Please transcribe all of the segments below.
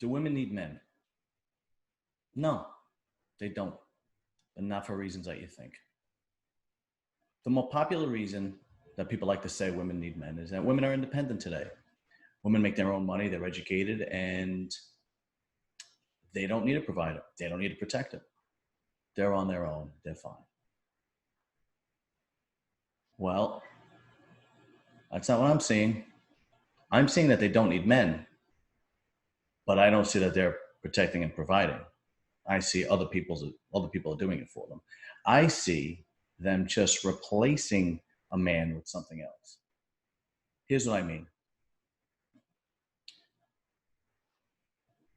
Do women need men? No, they don't, but not for reasons that you think. The more popular reason that people like to say women need men is that women are independent today. Women make their own money, they're educated, and they don't need a provider. They don't need a protector. They're on their own, they're fine. Well, that's not what I'm seeing. I'm seeing that they don't need men, but I don't see that they're protecting and providing. I see other people are doing it for them. I see them just replacing a man with something else. Here's what I mean.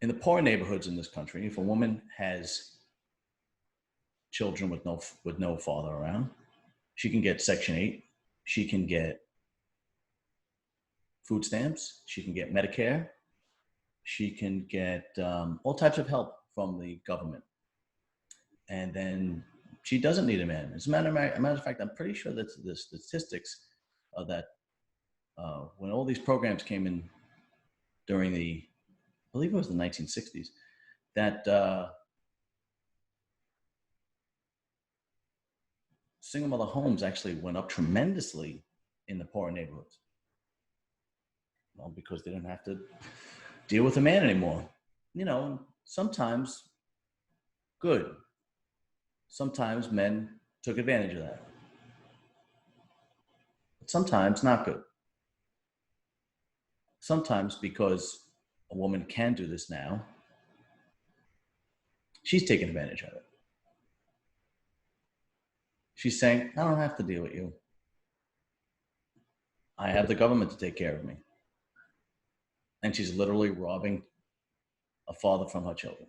In the poor neighborhoods in this country, if a woman has children with no father around, she can get Section 8. She can get food stamps. She can get Medicare. She can get all types of help from the government. And then she doesn't need a man. As a matter of fact, I'm pretty sure that the statistics of that when all these programs came in during I believe it was the 1960s, that single mother homes actually went up tremendously in the poor neighborhoods. Well, because they didn't have to deal with a man anymore. You know, sometimes good. Sometimes men took advantage of that. But sometimes not good. Sometimes because a woman can do this now, she's taking advantage of it. She's saying, I don't have to deal with you. I have the government to take care of me. And she's literally robbing a father from her children.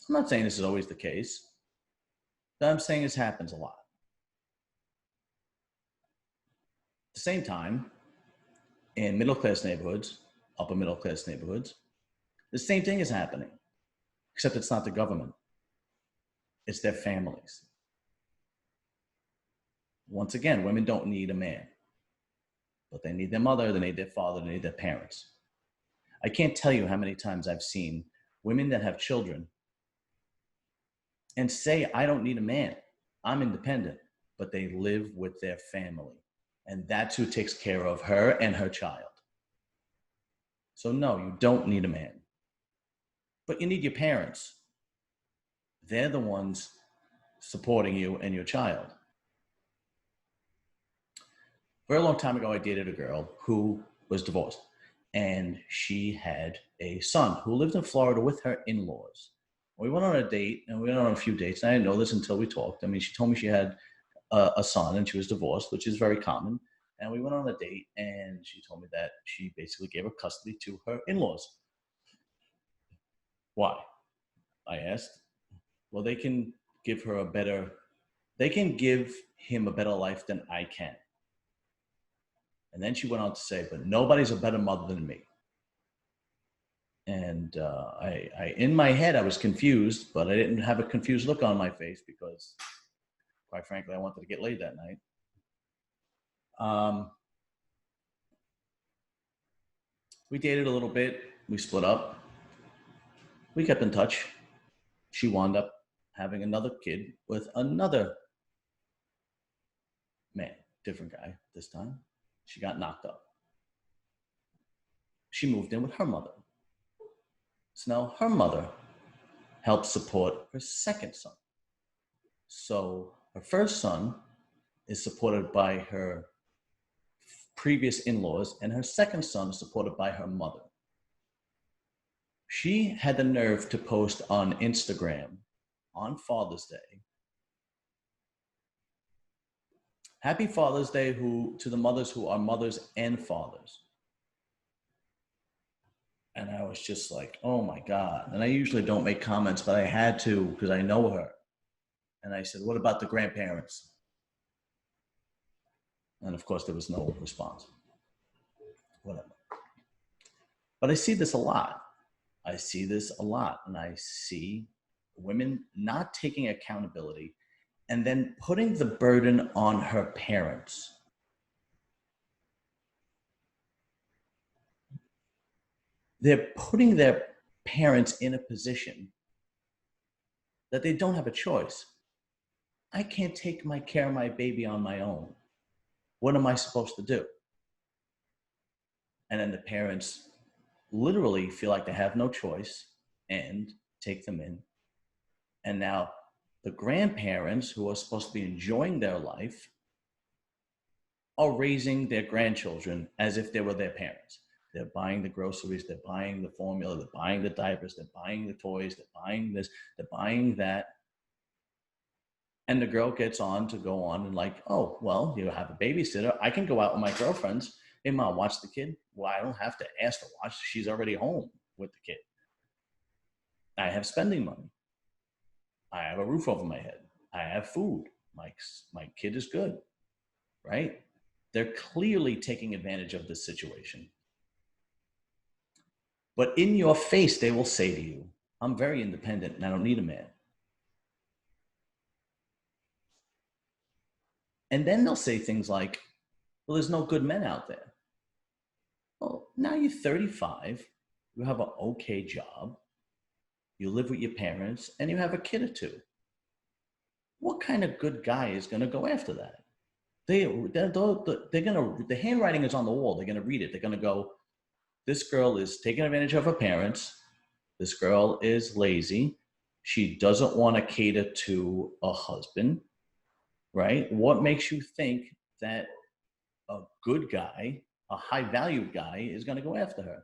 I'm not saying this is always the case, but I'm saying this happens a lot. At the same time, in middle-class neighborhoods, upper middle-class neighborhoods, the same thing is happening, except it's not the government. It's their families. Once again, women don't need a man, but they need their mother, they need their father, they need their parents. I can't tell you how many times I've seen women that have children and say, I don't need a man, I'm independent, but they live with their family. And that's who takes care of her and her child. So no, you don't need a man, but you need your parents. They're the ones supporting you and your child. A very long time ago, I dated a girl who was divorced, and she had a son who lived in Florida with her in-laws. We went on a date, and we went on a few dates, and I didn't know this until we talked. I mean, she told me she had a son, and she was divorced, which is very common. And we went on a date, and she told me that she basically gave her custody to her in-laws. Why? I asked. Well, they can give him a better life than I can. And then she went on to say, but nobody's a better mother than me. And I in my head, I was confused, but I didn't have a confused look on my face because, quite frankly, I wanted to get laid that night. We dated a little bit. We split up. We kept in touch. She wound up having another kid with another man, different guy this time. She got knocked up. She moved in with her mother. So now her mother helped support her second son. So her first son is supported by her previous in-laws, and her second son is supported by her mother. She had the nerve to post on Instagram on Father's Day, Happy Father's Day to the mothers who are mothers and fathers. And I was just like, oh my God. And I usually don't make comments, but I had to because I know her. And I said, what about the grandparents? And of course, there was no response. Whatever. But I see this a lot. And I see women not taking accountability and then putting the burden on her parents. They're putting their parents in a position that they don't have a choice. I can't take my care of my baby on my own. What am I supposed to do? And then the parents literally feel like they have no choice and take them in. And now the grandparents, who are supposed to be enjoying their life, are raising their grandchildren as if they were their parents. They're buying the groceries, they're buying the formula, they're buying the diapers, they're buying the toys, they're buying this, they're buying that. And the girl gets on to go on and like, oh, well, you have a babysitter. I can go out with my girlfriends. Hey, mom, watch the kid. Well, I don't have to ask to watch. She's already home with the kid. I have spending money. I have a roof over my head. I have food. My kid is good, right? They're clearly taking advantage of this situation. But in your face, they will say to you, I'm very independent and I don't need a man. And then they'll say things like, well, there's no good men out there. Well, now you're 35, you have an okay job, you live with your parents, and you have a kid or two. What kind of good guy is going to go after that? They're going to, the handwriting is on the wall. They're going to read it. They're going to go, this girl is taking advantage of her parents. This girl is lazy. She doesn't want to cater to a husband, right? What makes you think that a good guy, a high valued guy, is going to go after her?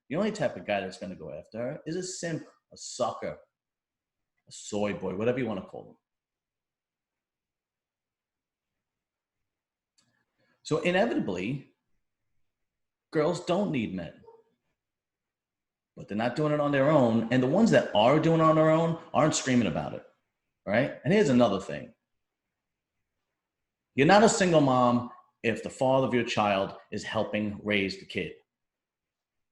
The only type of guy that's going to go after her is a simp, a sucker, a soy boy, whatever you want to call him. So inevitably, girls don't need men, but they're not doing it on their own. And the ones that are doing it on their own aren't screaming about it, right? And here's another thing. You're not a single mom if the father of your child is helping raise the kid.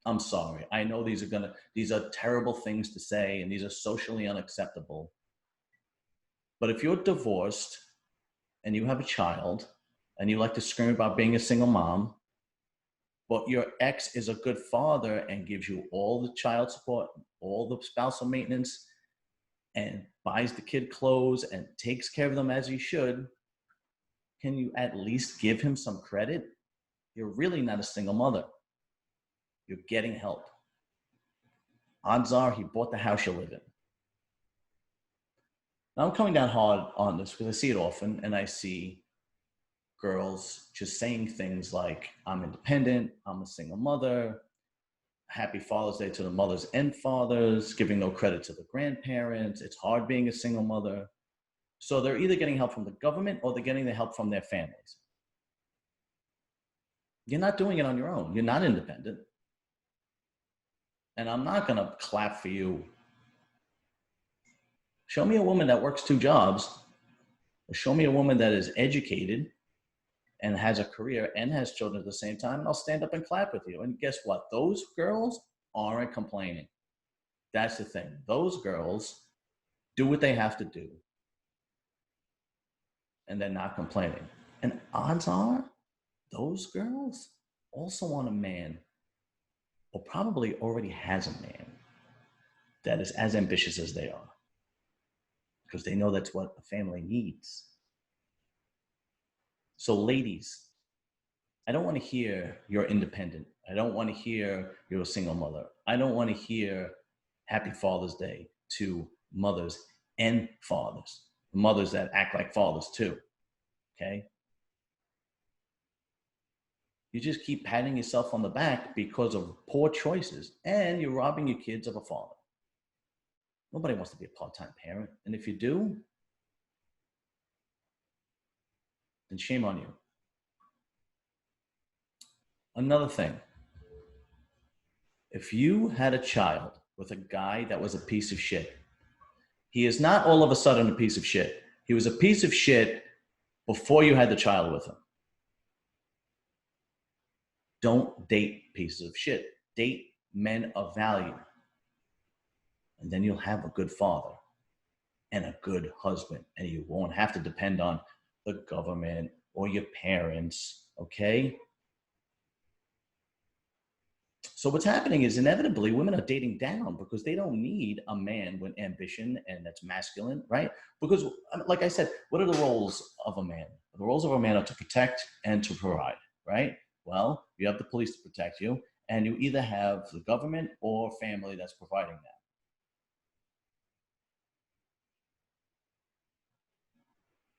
I'm sorry. I know these are terrible things to say, and these are socially unacceptable. But if you're divorced and you have a child and you like to scream about being a single mom, but your ex is a good father and gives you all the child support, all the spousal maintenance, and buys the kid clothes and takes care of them as he should, can you at least give him some credit? You're really not a single mother. You're getting help. Odds are he bought the house you live in. Now I'm coming down hard on this because I see it often, and I see girls just saying things like, I'm independent, I'm a single mother, happy Father's Day to the mothers and fathers, giving no credit to the grandparents, it's hard being a single mother. So they're either getting help from the government or they're getting the help from their families. You're not doing it on your own. You're not independent. And I'm not going to clap for you. Show me a woman that works 2 jobs, or show me a woman that is educated and has a career and has children at the same time, and I'll stand up and clap with you. And guess what? Those girls aren't complaining. That's the thing. Those girls do what they have to do, and they're not complaining. And odds are, those girls also want a man, or probably already has a man that is as ambitious as they are, because they know that's what a family needs. So ladies, I don't want to hear you're independent. I don't want to hear you're a single mother. I don't want to hear Happy Father's Day to mothers and fathers, mothers that act like fathers too, okay? You just keep patting yourself on the back because of poor choices, and you're robbing your kids of a father. Nobody wants to be a part-time parent. And if you do, then shame on you. Another thing, if you had a child with a guy that was a piece of shit, he is not all of a sudden a piece of shit. He was a piece of shit before you had the child with him. Don't date pieces of shit. Date men of value. And then you'll have a good father and a good husband, and you won't have to depend on the government or your parents, okay? So what's happening is inevitably women are dating down because they don't need a man with ambition and that's masculine, right? Because, like I said, what are the roles of a man? The roles of a man are to protect and to provide, right? Well, you have the police to protect you, and you either have the government or family that's providing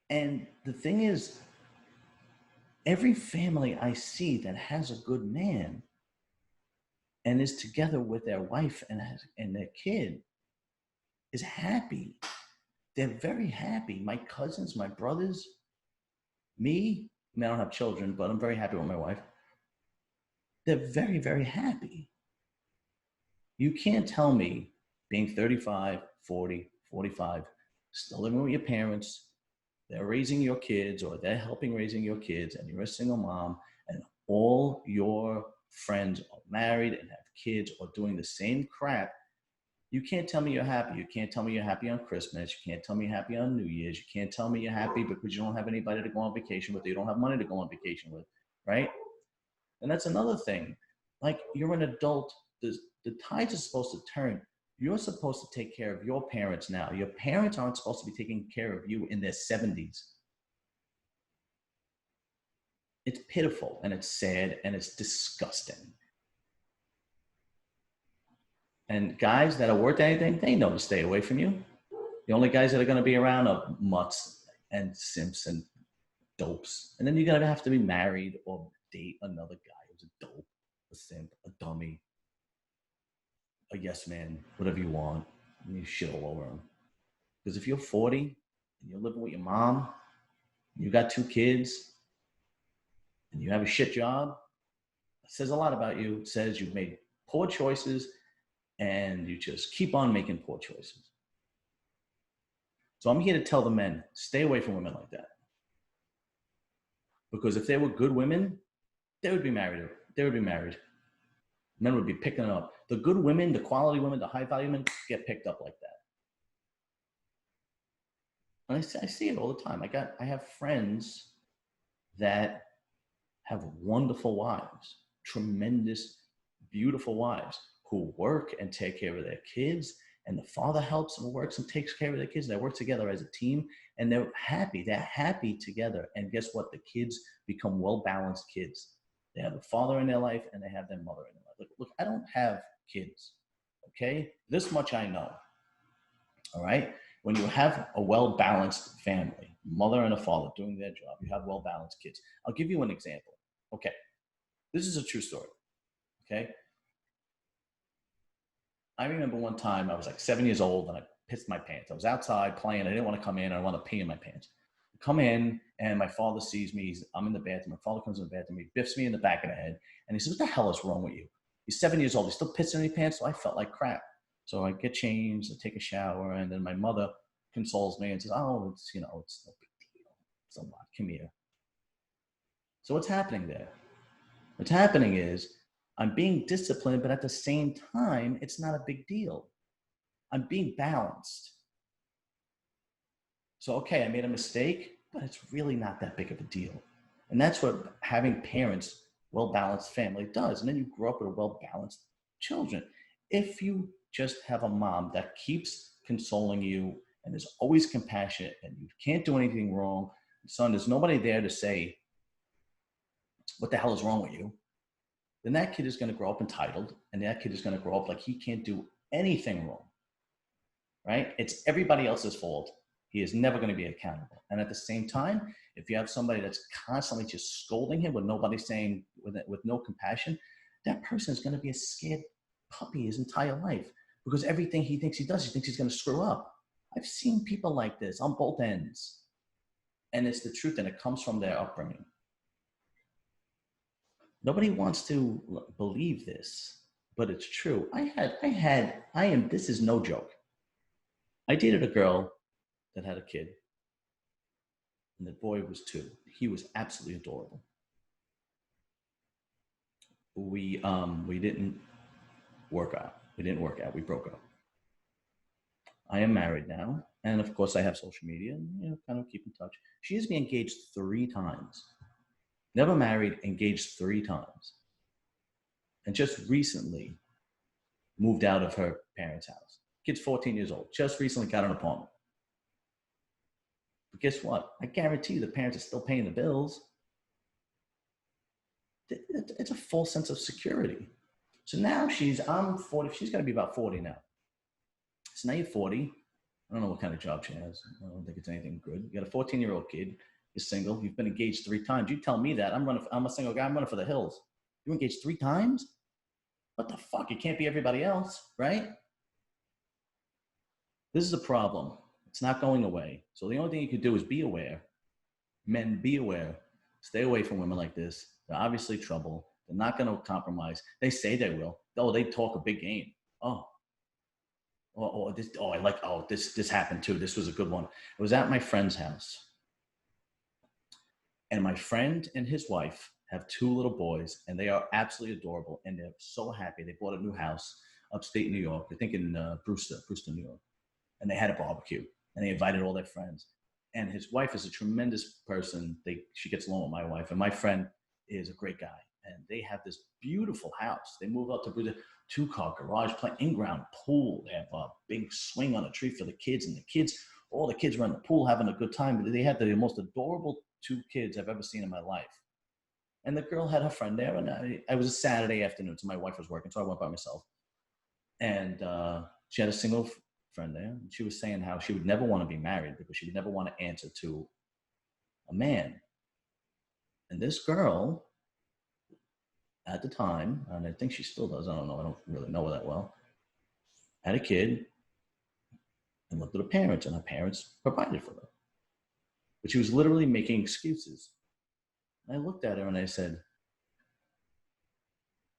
that. And the thing is, every family I see that has a good man and is together with their wife and their kid is happy. They're very happy. My cousins, my brothers, me, I mean, I don't have children, but I'm very happy with my wife. They're very, very happy. You can't tell me being 35, 40, 45, still living with your parents, they're raising your kids or they're helping raising your kids, and you're a single mom, and all your friends are married and have kids or doing the same crap. You can't tell me you're happy. You can't tell me you're happy on Christmas. You can't tell me you're happy on New Year's. You can't tell me you're happy because you don't have anybody to go on vacation with. You don't have money to go on vacation with, right? And that's another thing. Like, you're an adult. The tides are supposed to turn. You're supposed to take care of your parents now. Your parents aren't supposed to be taking care of you in their 70s. It's pitiful and it's sad and it's disgusting. And guys that are worth anything, they know to stay away from you. The only guys that are going to be around are mutts and simps and dopes. And then you're going to have to be married or date another guy who's a dope, a simp, a dummy, a yes man, whatever you want. And you shit all over them. Because if you're 40 and you're living with your mom, you got 2 kids, and you have a shit job, it says a lot about you. It says you've made poor choices and you just keep on making poor choices. So I'm here to tell the men, stay away from women like that. Because if they were good women, they would be married. They would be married. Men would be picking up. The good women, the quality women, the high value women get picked up like that. And I see it all the time. I have friends that have wonderful wives, tremendous, beautiful wives who work and take care of their kids. And the father helps and works and takes care of their kids. They work together as a team and they're happy. They're happy together. And guess what? The kids become well-balanced kids. They have a father in their life and they have their mother in their life. Look, I don't have kids, okay? This much I know, all right? When you have a well-balanced family, mother and a father doing their job, you have well-balanced kids. I'll give you an example. Okay, this is a true story, okay? I remember one time I was like 7 years old and I pissed my pants. I was outside playing. I didn't want to come in. I wanted to pee in my pants. I come in and my father sees me. I'm in the bathroom. My father comes in the bathroom. He biffs me in the back of the head. And he says, what the hell is wrong with you? He's 7 years old. He's still pissing in his pants. So I felt like crap. So I get changed. I take a shower. And then my mother consoles me and says, oh, it's no big deal. It's a lot. Come here. So what's happening there? What's happening is I'm being disciplined, but at the same time, it's not a big deal. I'm being balanced. So, okay, I made a mistake, but it's really not that big of a deal. And that's what having parents, well-balanced family does. And then you grow up with well-balanced children. If you just have a mom that keeps consoling you and is always compassionate and you can't do anything wrong, son, there's nobody there to say, what the hell is wrong with you? Then that kid is going to grow up entitled, and that kid is going to grow up like he can't do anything wrong, right? It's everybody else's fault. He is never going to be accountable. And at the same time, if you have somebody that's constantly just scolding him with nobody saying, with no compassion, that person is going to be a scared puppy his entire life because everything he thinks he does, he thinks he's going to screw up. I've seen people like this on both ends. And it's the truth, and it comes from their upbringing. Nobody wants to believe this, but it's true. This is no joke. I dated a girl that had a kid, and the boy was 2. He was absolutely adorable. We didn't work out. We didn't work out. We broke up. I am married now, and of course I have social media and kind of keep in touch. She has been engaged 3 times. Never married, engaged 3 times. and just recently moved out of her parents' house. Kid's 14 years old, just recently got an apartment. But guess what? I guarantee you the parents are still paying the bills. It's a false sense of security. So now I'm 40, she's got to be about 40 now. So now you're 40. I don't know what kind of job she has. I don't think it's anything good. You got a 14-year-old kid. You're single. You've been engaged 3 times. You tell me that. I'm a single guy. I'm running for the hills. You engaged 3 times? What the fuck? You can't be everybody else, right? This is a problem. It's not going away. So the only thing you could do is be aware. Men, be aware. Stay away from women like this. They're obviously trouble. They're not going to compromise. They say they will. Oh, they talk a big game. This happened too. This was a good one. It was at my friend's house. And my friend and his wife have 2 little boys, and they are absolutely adorable. And they're so happy. They bought a new house upstate New York. I think in Brewster, New York. And they had a barbecue, and they invited all their friends. And his wife is a tremendous person. She gets along with my wife, and my friend is a great guy. And they have this beautiful house. They move out to Brewster, 2-car garage, in-ground pool. They have a big swing on a tree for the kids, and all the kids were in the pool having a good time. They had the most adorable 2 kids I've ever seen in my life. And the girl had her friend there, and it was a Saturday afternoon, so my wife was working, so I went by myself. And she had a single friend there, and she was saying how she would never want to be married because she would never want to answer to a man. And this girl, at the time, and I think she still does, I don't know, I don't really know her that well, had a kid and lived with her parents, and her parents provided for her. But she was literally making excuses. And I looked at her and I said,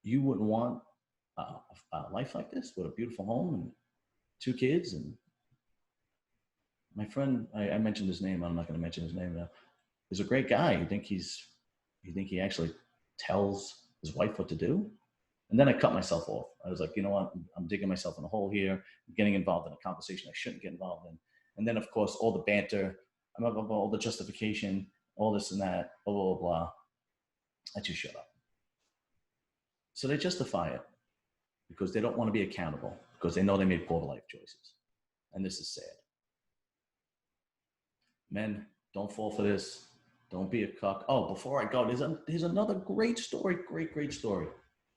you wouldn't want a life like this with a beautiful home and 2 kids? And my friend, I mentioned his name. I'm not going to mention his name now. He's a great guy. You think he actually tells his wife what to do? And then I cut myself off. I was like, you know what? I'm digging myself in a hole here. I'm getting involved in a conversation I shouldn't get involved in. And then, of course, all the banter, all the justification, all this and that, blah, blah, blah. I just shut up. So they justify it because they don't want to be accountable, because they know they made poor life choices. And this is sad. Men, don't fall for this. Don't be a cuck. Oh, before I go, there's another great story. Great story.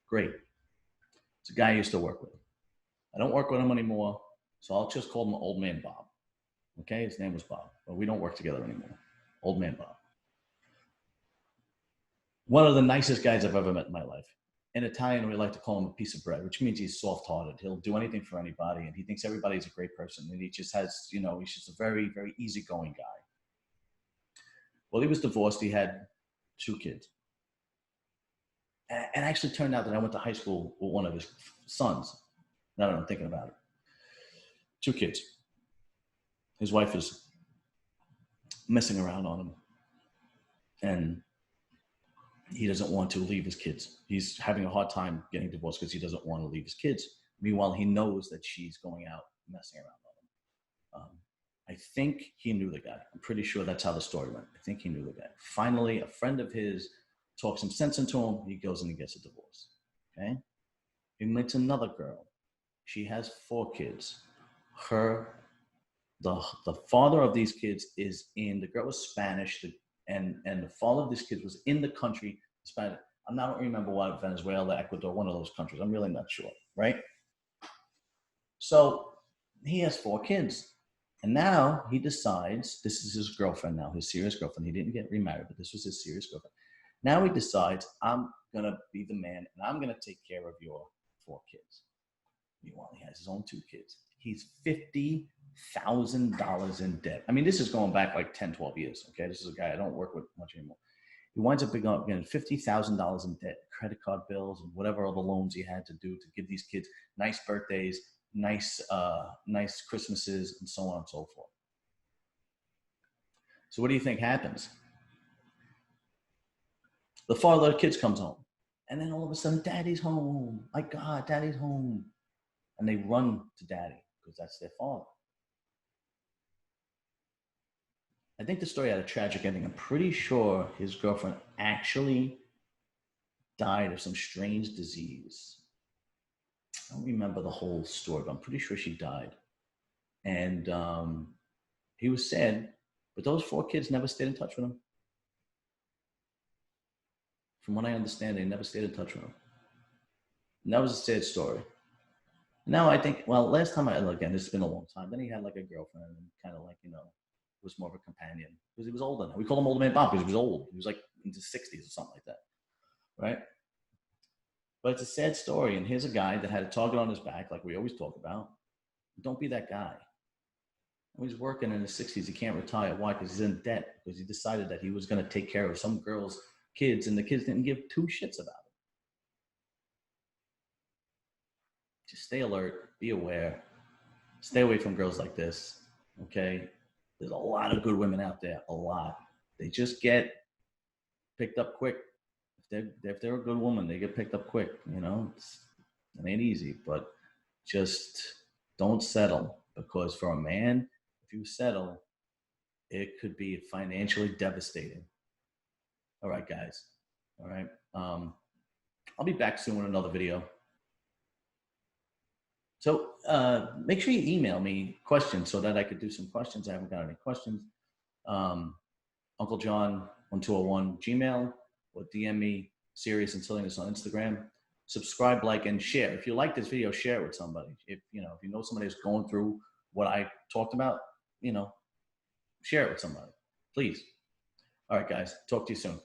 Great. It's a guy I used to work with. I don't work with him anymore, so I'll just call him Old Man Bob. Okay, his name was Bob, but we don't work together anymore. Old Man Bob. One of the nicest guys I've ever met in my life. In Italian, we like to call him a piece of bread, which means he's soft-hearted. He'll do anything for anybody, and he thinks everybody's a great person. And he just has, he's just a very, very easygoing guy. Well, he was divorced. He had 2 kids. And actually turned out that I went to high school with one of his sons. Now that I'm thinking about it. 2 kids. His wife is messing around on him. And he doesn't want to leave his kids. He's having a hard time getting divorced because he doesn't want to leave his kids. Meanwhile, he knows that she's going out messing around on him. I think he knew the guy. I'm pretty sure that's how the story went. I think he knew the guy. Finally, a friend of his talks some sense into him. He goes and he gets a divorce. Okay? He meets another girl. She has 4 kids. The father of these kids is the girl was Spanish, and the father of these kids was in the country, Spanish. I don't remember what, Venezuela, Ecuador, one of those countries. I'm really not sure, right? So he has 4 kids. And now he decides, this is his girlfriend now, his serious girlfriend. He didn't get remarried, but this was his serious girlfriend. Now he decides, I'm going to be the man, and I'm going to take care of your 4 kids. Meanwhile, he has his own 2 kids. He's $50,000 in debt. I mean, this is going back like 10, 12 years, okay? This is a guy I don't work with much anymore. He winds up getting $50,000 in debt, credit card bills, and whatever other loans he had to do to give these kids nice birthdays, nice Christmases, and so on and so forth. So what do you think happens? The father of the kids comes home, and then all of a sudden, Daddy's home. My God, Daddy's home. And they run to Daddy because that's their father. I think the story had a tragic ending. I'm pretty sure his girlfriend actually died of some strange disease. I don't remember the whole story, but I'm pretty sure she died. And he was sad, but those 4 kids never stayed in touch with him. From what I understand, they never stayed in touch with him. And that was a sad story. Now I think, well, last time again, this has been a long time. Then he had like a girlfriend and kind of like, was more of a companion because he was older now. We call him Old Man Bob because he was old. He was like in his 60s or something like that. Right? But it's a sad story. And here's a guy that had a target on his back, like we always talk about. Don't be that guy. He's working in his 60s. He can't retire. Why? Because he's in debt. Because he decided that he was going to take care of some girl's kids, and the kids didn't give 2 shits about it. Just stay alert. Be aware. Stay away from girls like this. Okay? There's a lot of good women out there. A lot. They just get picked up quick. If they're a good woman, they get picked up quick. It ain't easy, but just don't settle, because for a man, if you settle, it could be financially devastating. All right, guys. All right. I'll be back soon with another video. So make sure you email me questions so that I could do some questions. I haven't got any questions. Uncle John 1201 Gmail, or DM me Serious Intelligence on Instagram. Subscribe, like, and share. If you like this video, share it with somebody. If you know somebody who's going through what I talked about, share it with somebody, please. All right, guys. Talk to you soon.